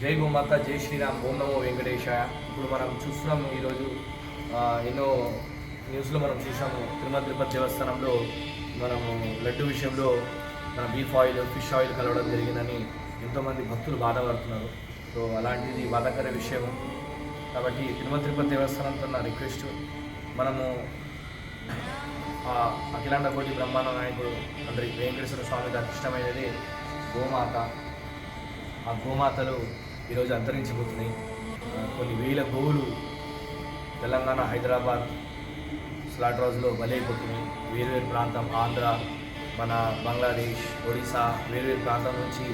జై గోమాత, జై శ్రీరామ్, ఓం నమో వెంకటేశాయ. ఇప్పుడు మనం చూస్తున్నాము ఈరోజు ఎన్నో న్యూస్లో మనం చూసాము. తిరుపతి దేవస్థానంలో మనము లడ్డు విషయంలో మన బీఫ్ ఆయిల్, ఫిష్ ఆయిల్ కలవడం జరిగిందని ఎంతోమంది భక్తులు బాధపడుతున్నారు. సో అలాంటిది బాధాకర విషయము. కాబట్టి తిరుపతి దేవస్థానంతో నా రిక్వెస్ట్, మనము అఖిలాండ కోటి బ్రహ్మాండ నాయకుడు అందరికి వెంకటేశ్వర స్వామి గారికి ఇష్టమైనది గోమాత. ఆ గోమాతలు ఈరోజు అంతరించిపోతున్నాయి. కొన్ని వేల గోవులు తెలంగాణ, హైదరాబాద్ స్లాటర్ హౌస్లో బలైపోతున్నాయి. వేరువేరు ప్రాంతం, ఆంధ్ర, మన బంగ్లాదేశ్, ఒడిశా, వేరువేరు ప్రాంతం నుంచి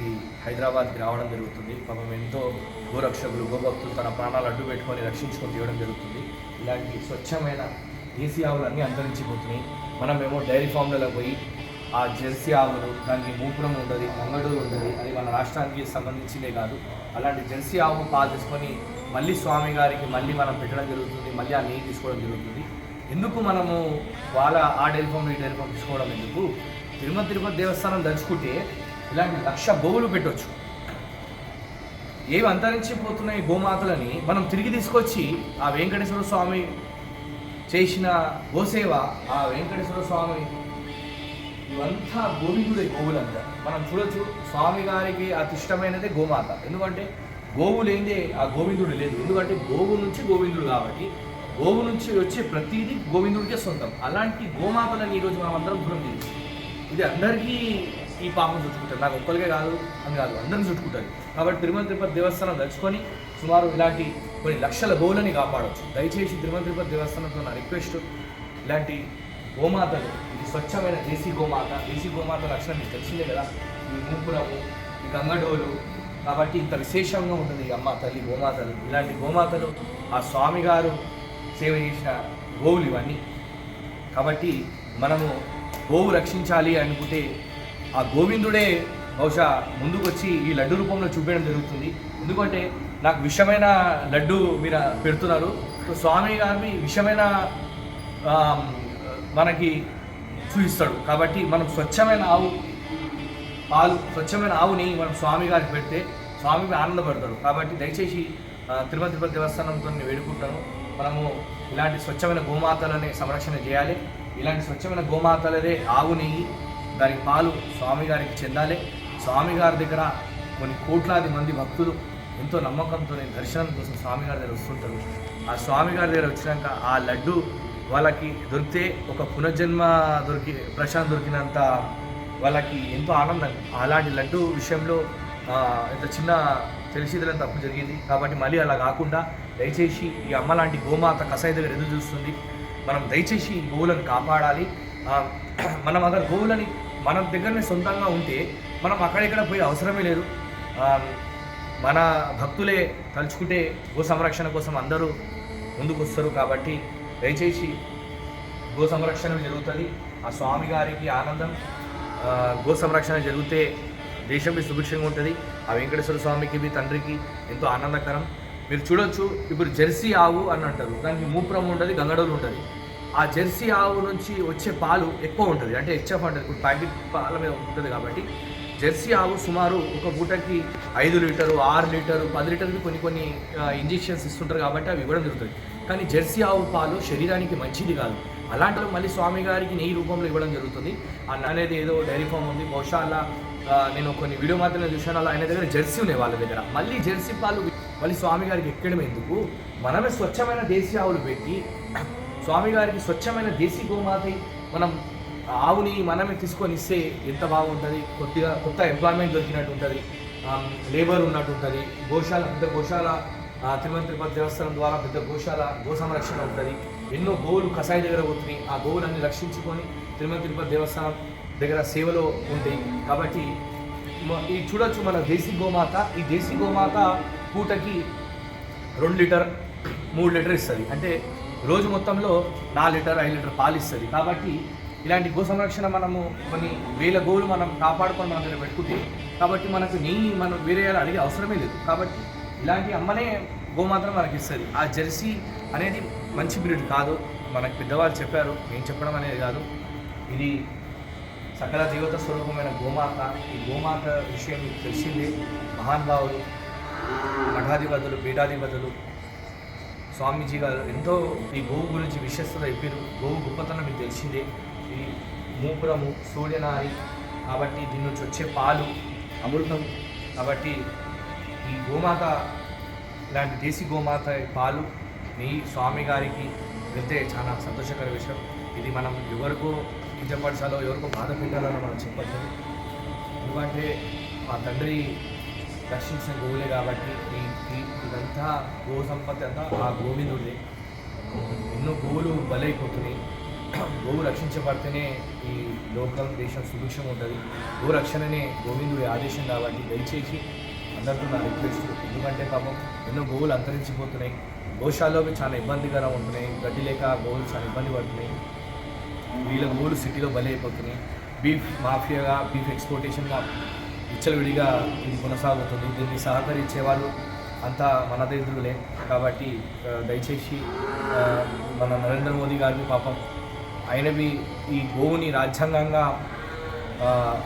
ఈ హైదరాబాద్కి రావడం జరుగుతుంది. పాపం ఎంతో గోరక్షకులు, గోభక్తులు తన ప్రాణాలు అడ్డు పెట్టుకొని రక్షించుకొని తీయడం జరుగుతుంది. ఇలాంటి స్వచ్ఛమైన దేశీ ఆవులు అన్నీ అంతరించిపోతున్నాయి. మనమేమో డైరీ ఫామ్లలో పోయి ఆ జెర్సీ ఆవులు, దానికి మూపురం ఉంటుంది, మంగడూరు ఉంటుంది, అది మన రాష్ట్రానికి సంబంధించిందే కాదు. అలాంటి జెర్సీ ఆవు పాలు తీసుకొని మళ్ళీ స్వామి గారికి మళ్ళీ మనం పెట్టడం జరుగుతుంది. మళ్ళీ ఆ నెయ్యి తీసుకోవడం జరుగుతుంది. ఎందుకు మనము వాళ్ళ ఆ డైరీ ఫామ్, ఈ డైరీ ఫామ్ తీసుకోవడం ఎందుకు? తిరుపతి దేవస్థానం దలుచుకుంటే ఇలాంటి 1,00,000 గోవులు పెట్టవచ్చు. ఏవి అంతరించిపోతున్నాయి గోమాతలని మనం తిరిగి తీసుకొచ్చి ఆ వెంకటేశ్వర స్వామి చేసిన గోసేవ, ఆ వెంకటేశ్వర స్వామి ఇవంతా గోవిందుడే. గోవులంతా మనం చూడొచ్చు. స్వామి గారికి అతి ఇష్టమైనదే గోమాత. ఎందుకంటే గోవు లేనిదే ఆ గోవిందుడు లేదు. ఎందుకంటే గోవు నుంచి గోవిందుడు కాబట్టి గోవు నుంచి వచ్చే ప్రతిదీ గోవిందుడికే సొంతం. అలాంటి గోమాతలని ఈరోజు మనం అందరం దూరం చేసి ఇది అందరికీ ఈ పాపం చుట్టుకుంటారు. నాకు ఒక్కరికే కాదు అని కాదు, అందరిని చుట్టుకుంటారు. కాబట్టి తిరుపతి దేవస్థానం దలుచుకొని సుమారు ఇలాంటి కొన్ని లక్షల గోవులని కాపాడవచ్చు. దయచేసి తిరుపతి దేవస్థానంతో నా రిక్వెస్ట్, ఇలాంటి గోమాతలు, ఇది స్వచ్ఛమైన దేశీ గోమాత. దేశీ గోమాత లక్షణం మీకు తెలిసిందే కదా, ఈ మూపురము, ఈ గంగడోలు. కాబట్టి ఇంత విశేషంగా ఉంటుంది ఈ అమ్మ తల్లి గోమాతలు. ఇలాంటి గోమాతలు ఆ స్వామి గారు సేవ చేసిన గోవులు ఇవన్నీ. కాబట్టి మనము గోవు రక్షించాలి అనుకుంటే ఆ గోవిందుడే బహుశా ముందుకు వచ్చి ఈ లడ్డు రూపంలో చూపించడం జరుగుతుంది. ఎందుకంటే నాకు విషమైన లడ్డు మీరు పెడుతున్నారు, సో స్వామి గారిని విషమైన మనకి చూపిస్తాడు. కాబట్టి మనం స్వచ్ఛమైన ఆవు పాలు, స్వచ్ఛమైన ఆవుని మనం స్వామి గారికి పెడితే స్వామి ఆనందపడతాడు. కాబట్టి దయచేసి తిరుపతి దేవస్థానంతో నేను వేడుకుంటాను, మనము ఇలాంటి స్వచ్ఛమైన గోమాతలని సంరక్షణ చేయాలి. ఇలాంటి స్వచ్ఛమైన గోమాతలదే ఆవు నెయ్యి, దానికి పాలు స్వామి గారికి చెందాలి. స్వామి గారి దగ్గర కొన్ని కోట్లాది మంది భక్తులు ఎంతో నమ్మకంతో దర్శనం కోసం స్వామి గారి దగ్గర వస్తుంటారు. ఆ స్వామి గారి దగ్గర వచ్చినాక ఆ లడ్డు వాళ్ళకి దొరికితే ఒక పునర్జన్మ ప్రశాంత్ దొరికినంత వాళ్ళకి ఎంతో ఆనందం. అలాంటి లడ్డు విషయంలో ఇంత చిన్న తెలిసిదలని తప్పు జరిగింది. కాబట్టి మళ్ళీ అలా కాకుండా దయచేసి ఈ అమ్మ లాంటి గోమాత కసాయి దగ్గర ఎదురు చూస్తుంది. మనం దయచేసి ఈ గోవులను కాపాడాలి. మనం అక్కడ గోవులని మన దగ్గరనే సొంతంగా ఉంటే మనం అక్కడెక్కడ పోయే అవసరమే లేదు. మన భక్తులే తలుచుకుంటే గో సంరక్షణ కోసం అందరూ ముందుకు వస్తారు. కాబట్టి దయచేసి గో సంరక్షణ జరుగుతుంది. ఆ స్వామి గారికి ఆనందం. గో సంరక్షణ జరిగితే దేశం సుభిక్షంగా ఉంటుంది. ఆ వెంకటేశ్వర స్వామికి, తండ్రికి ఎంతో ఆనందకరం. మీరు చూడొచ్చు, ఇప్పుడు జెర్సీ ఆవు అని అంటారు, దానికి మూపురం ఉంటుంది, గంగడోలు ఉంటుంది. ఆ జెర్సీ ఆవు నుంచి వచ్చే పాలు ఎక్కువ ఉంటుంది, అంటే హెచ్ఎఫ్ అంటుంది. ఇప్పుడు ప్యాకెట్ పాల మీద ఉంటుంది. కాబట్టి జెర్సీ ఆవు సుమారు ఒక పూటకి 5 లీటరు, 6 లీటరు, 10 లీటర్కి కొన్ని ఇంజెక్షన్స్ ఇస్తుంటారు. కాబట్టి అవి ఇవ్వడం జరుగుతుంది. కానీ జెర్సీ ఆవు పాలు శరీరానికి మంచిది కాదు. అలాంటి మళ్ళీ స్వామి గారికి నెయ్యి రూపంలో ఇవ్వడం జరుగుతుంది. అనేది ఏదో డైరీ ఫామ్ ఉంది, బహుశా అలా నేను కొన్ని వీడియో మాత్రమే చూశాను. అలా ఆయన దగ్గర జెర్సీ ఉన్నాయి వాళ్ళ దగ్గర. మళ్ళీ జెర్సీ పాలు మళ్ళీ స్వామి గారికి ఎక్కడం ఎందుకు? మనమే స్వచ్ఛమైన దేశీ ఆవులు పెట్టి స్వామి గారికి స్వచ్ఛమైన దేశీ గోమాత మనం ఆవుని మనమే తీసుకొని ఇస్తే ఎంత బాగుంటుంది. కొత్త ఎంప్లాయ్మెంట్ దొరికినట్టు ఉంటుంది, లేబర్ ఉన్నట్టు ఉంటుంది. పెద్ద గోశాల తిరుపతి దేవస్థానం ద్వారా పెద్ద గో సంరక్షణ ఉంటుంది. ఎన్నో గోవులు కసాయి దగ్గర పోతున్నాయి. ఆ గోవులన్నీ రక్షించుకొని తిరుపతి దేవస్థానం దగ్గర సేవలో ఉంటాయి. కాబట్టి ఈ చూడొచ్చు మన దేశీ గోమాత. ఈ దేశీ గోమాత పూటకి 2 లీటర్ 3 లీటర్ ఇస్తుంది. అంటే రోజు మొత్తంలో 4 లీటర్ 5 లీటర్ పాలు ఇస్తుంది. కాబట్టి ఇలాంటి గో సంరక్షణ మనము కొన్ని వేల గోవులు మనం కాపాడుకొని మన దగ్గర పెట్టుకుంటే, కాబట్టి మనకు నెయ్యి మనం వేరే అడిగే అవసరమే లేదు. కాబట్టి ఇలాంటి అమ్మనే గోమాత్రం మనకి ఇస్తుంది. ఆ జెర్సీ అనేది మంచి బ్రీడ్ కాదు, మనకు పెద్దవాళ్ళు చెప్పారు, నేను చెప్పడం అనేది కాదు. ఇది సకల దేవత స్వరూపమైన గోమాత. ఈ గోమాత విషయం మీకు తెలిసిందే. మహానుభావులు, మఠాధిపతులు, పీఠాధిపతులు, స్వామీజీ గారు ఎంతో ఈ గోవు గురించి విశ్వస్తత చెప్పారు. గోవు గొప్పతనం మీకు తెలిసిందే. ఈ మూపురము, సూర్యనారి కాబట్టి దీని నుంచి వచ్చే పాలు అమృతం. కాబట్టి ఈ గోమాత ఇలాంటి దేశీ గోమాత పాలు నెయ్యి స్వామి గారికి వెళ్తే చాలా సంతోషకర విషయం. ఇది మనం ఎవరికో కించపరచాలో ఎవరికో బాధ పెట్టాలో మనం చెప్పచ్చు. ఎందుకంటే మా తండ్రి రక్షించిన గోవులే కాబట్టి ఇదంతా గో సంపత్తి అంతా ఆ గోవిందుడే. ఎన్నో గోవులు బలైపోతున్నాయి. గోవు రక్షించబడితేనే ఈ లోకం, దేశం సుభిక్షం ఉంటుంది. గో రక్షణనే గోవిందుడి ఆదేశం కాబట్టి దయచేసి అందరితో నా రిక్వెస్ట్. ఎందుకంటే పాపం ఎన్నో గోవులు అంతరించిపోతున్నాయి. గోశాలలోకి చాలా ఇబ్బందికరం ఉంటున్నాయి. గడ్డి లేక గోవులు చాలా ఇబ్బంది పడుతున్నాయి. వీళ్ళ గోవులు సిటీలో బలైపోతున్నాయి. బీఫ్ మాఫియాగా, బీఫ్ ఎక్స్పోర్టేషన్గా విచ్చలవిడిగా ఇది కొనసాగుతుంది. దీన్ని సహకరించే వాళ్ళు అంతా మన దేశులే. కాబట్టి దయచేసి మన నరేంద్ర మోదీ గారికి పాపం ఆయనవి ఈ గోవుని రాజ్యాంగంగా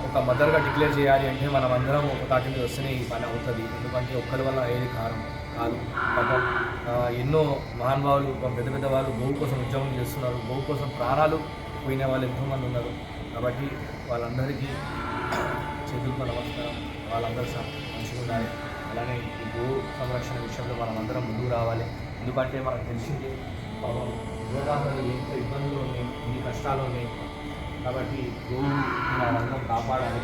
ఒక మదర్గా డిక్లేర్ చేయాలి అంటే మనం అందరం ఒక తాటి మీద వస్తేనే ఈ పని అవుతుంది. ఎందుకంటే ఒక్కరి వల్ల ఏది కాదు. పాపం ఎన్నో మహానుభావులు, పెద్ద పెద్ద వాళ్ళు గోవు కోసం ఉద్యోగం చేస్తున్నారు. గోవు కోసం ప్రాణాలు పోయిన వాళ్ళు ఎంతోమంది ఉన్నారు. కాబట్టి వాళ్ళందరికీ చేతులతో నమస్కారం. వాళ్ళందరూ మంచిగా ఉండాలి. అలానే ఈ గో సంరక్షణ విషయంలో మనం అందరం ముందుకు రావాలి. ఎందుకంటే మనకు తెలిసింది పాపం గోమాతలు ఎంతో ఇబ్బందులు ఉన్నాయి, ఎన్ని కష్టాలు ఉన్నాయి. కాబట్టి గోవు మనమందరం కాపాడాలి.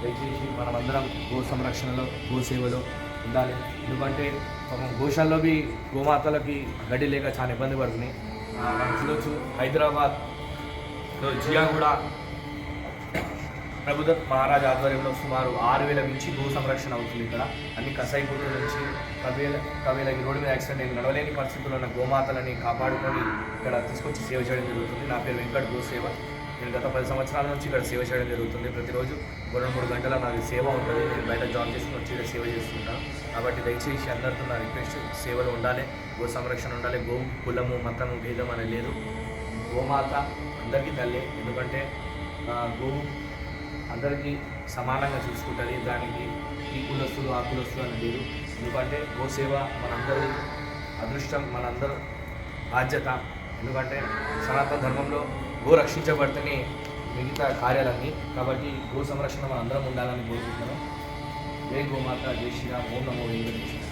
దయచేసి మనమందరం గో సంరక్షణలో, గో సేవలో ఉండాలి. ఎందుకంటే పాపం గోశాలలోవి గోమాతలకి గడ్డి లేక చాలా ఇబ్బంది పడుతున్నాయి. మనం చూడొచ్చు హైదరాబాద్లో జియాగూడ ప్రభుత్వ మహారాజ్ ఆధ్వర్యంలో సుమారు 6,000 నుంచి గో సంరక్షణ అవుతుంది. ఇక్కడ అన్ని కసాయిపూర్ల నుంచి కవేలకి రోడ్డు మీద యాక్సిడెంట్ అయ్యి నడవలేని పరిస్థితుల్లో ఉన్న గోమాతలని కాపాడుకొని ఇక్కడ తీసుకొచ్చి సేవ చేయడం జరుగుతుంది. నా పేరు వెంకట్ గోసేవ. నేను గత 10 సంవత్సరాల నుంచి ఇక్కడ సేవ చేయడం జరుగుతుంది. ప్రతిరోజు 2-3 గంటల నాది సేవ ఉంటుంది. నేను బయట జాబ్ చేసుకుని వచ్చి ఇక్కడ సేవ చేస్తుంటాను. కాబట్టి దయచేసి అందరితో నా రిక్వెస్ట్, సేవలు ఉండాలి, గో సంరక్షణ ఉండాలి. గో కులము, మతము, భేదం అనేది లేదు. గోమాత అందరికీ తల్లి. ఎందుకంటే గోవు అందరికీ సమానంగా చూసుకుంటుంది. దానికి ఈ కులస్తులు, ఆ కులస్తులు అని లేదు. ఎందుకంటే గోసేవ మనందరి అదృష్టం, మనందరూ బాధ్యత. ఎందుకంటే సనాతన ధర్మంలో గో రక్షించబడితేనే మిగతా కార్యాలన్నీ. కాబట్టి గో సంరక్షణ మనందరం ఉండాలని కోరుకుంటున్నాను. జై గోమాత, జై శ్రీరామ్, ఓం నమో వెంకటేశ్వర.